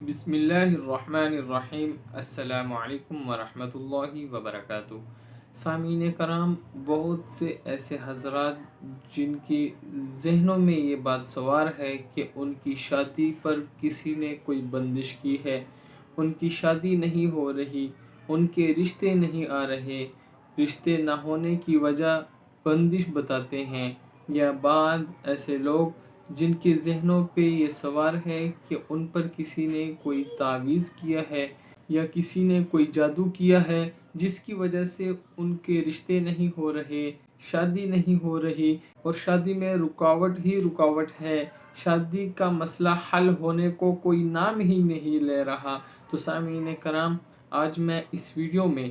بسم اللہ الرحمن الرحیم۔ السلام علیکم ورحمۃ اللہ وبرکاتہ۔ سامعین کرام، بہت سے ایسے حضرات جن کے ذہنوں میں یہ بات سوار ہے کہ ان کی شادی پر کسی نے کوئی بندش کی ہے، ان کی شادی نہیں ہو رہی، ان کے رشتے نہیں آ رہے، رشتے نہ ہونے کی وجہ بندش بتاتے ہیں، یا بعض ایسے لوگ جن کے ذہنوں پہ یہ سوار ہے کہ ان پر کسی نے کوئی تعویذ کیا ہے یا کسی نے کوئی جادو کیا ہے جس کی وجہ سے ان کے رشتے نہیں ہو رہے، شادی نہیں ہو رہی، اور شادی میں رکاوٹ ہی رکاوٹ ہے، شادی کا مسئلہ حل ہونے کو کوئی نام ہی نہیں لے رہا۔ تو سامعین کرام، آج میں اس ویڈیو میں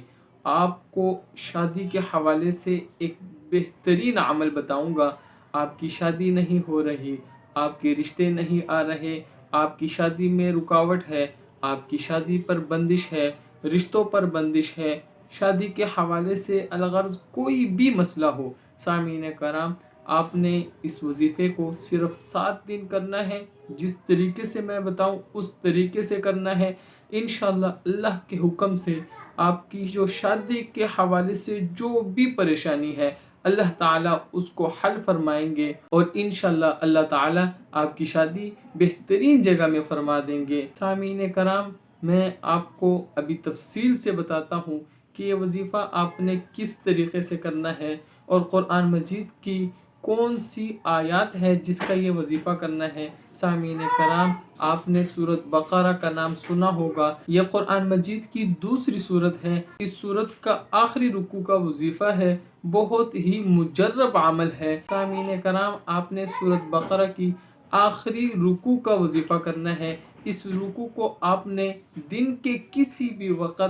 آپ کو شادی کے حوالے سے ایک بہترین عمل بتاؤں گا۔ آپ کی شادی نہیں ہو رہی، آپ کے رشتے نہیں آ رہے، آپ کی شادی میں رکاوٹ ہے، آپ کی شادی پر بندش ہے، رشتوں پر بندش ہے، شادی کے حوالے سے الغرض کوئی بھی مسئلہ ہو، سامعین کرام، آپ نے اس وظیفے کو صرف 7 دن کرنا ہے۔ جس طریقے سے میں بتاؤں اس طریقے سے کرنا ہے۔ انشاءاللہ اللہ کے حکم سے آپ کی جو شادی کے حوالے سے جو بھی پریشانی ہے، اللہ تعالیٰ اس کو حل فرمائیں گے، اور انشاءاللہ اللہ تعالیٰ آپ کی شادی بہترین جگہ میں فرما دیں گے۔ سامعین کرام، میں آپ کو ابھی تفصیل سے بتاتا ہوں کہ یہ وظیفہ آپ نے کس طریقے سے کرنا ہے، اور قرآن مجید کی کون سی آیات ہے جس کا یہ وظیفہ کرنا ہے۔ سامعین کرام، آپ نے سورۃ بقرہ کا نام سنا ہوگا، یہ قرآن مجید کی دوسری سورت ہے۔ اس سورت کا آخری رکوع کا وظیفہ ہے، بہت ہی مجرب عمل ہے۔ سامعین کرام، آپ نے سورۃ بقرہ کی آخری رکوع کا وظیفہ کرنا ہے۔ اس رکوع کو آپ نے دن کے کسی بھی وقت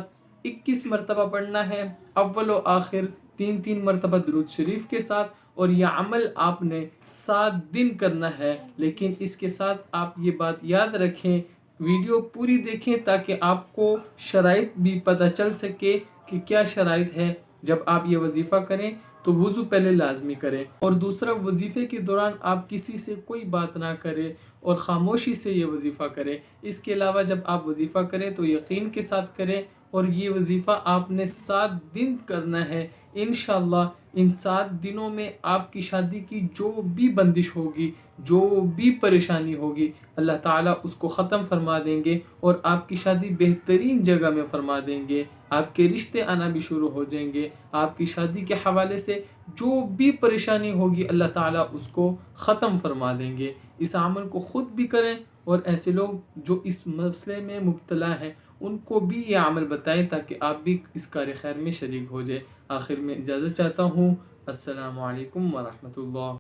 21 مرتبہ پڑھنا ہے، اول و آخر 3 مرتبہ درود شریف کے ساتھ، اور یہ عمل آپ نے 7 دن کرنا ہے۔ لیکن اس کے ساتھ آپ یہ بات یاد رکھیں، ویڈیو پوری دیکھیں تاکہ آپ کو شرائط بھی پتہ چل سکے کہ کیا شرائط ہے۔ جب آپ یہ وظیفہ کریں تو وضو پہلے لازمی کریں، اور دوسرا، وظیفے کے دوران آپ کسی سے کوئی بات نہ کریں اور خاموشی سے یہ وظیفہ کریں۔ اس کے علاوہ جب آپ وظیفہ کریں تو یقین کے ساتھ کریں، اور یہ وظیفہ آپ نے 7 دن کرنا ہے۔ انشاءاللہ ان 7 دنوں میں آپ کی شادی کی جو بھی بندش ہوگی، جو بھی پریشانی ہوگی، اللہ تعالیٰ اس کو ختم فرما دیں گے، اور آپ کی شادی بہترین جگہ میں فرما دیں گے۔ آپ کے رشتے آنا بھی شروع ہو جائیں گے۔ آپ کی شادی کے حوالے سے جو بھی پریشانی ہوگی، اللہ تعالیٰ اس کو ختم فرما دیں گے۔ اس عمل کو خود بھی کریں، اور ایسے لوگ جو اس مسئلے میں مبتلا ہیں ان کو بھی یہ عمل بتائیں تاکہ آپ بھی اس کار خیر میں شریک ہو جائیں۔ آخر میں اجازت چاہتا ہوں۔ السلام علیکم ورحمۃ اللہ۔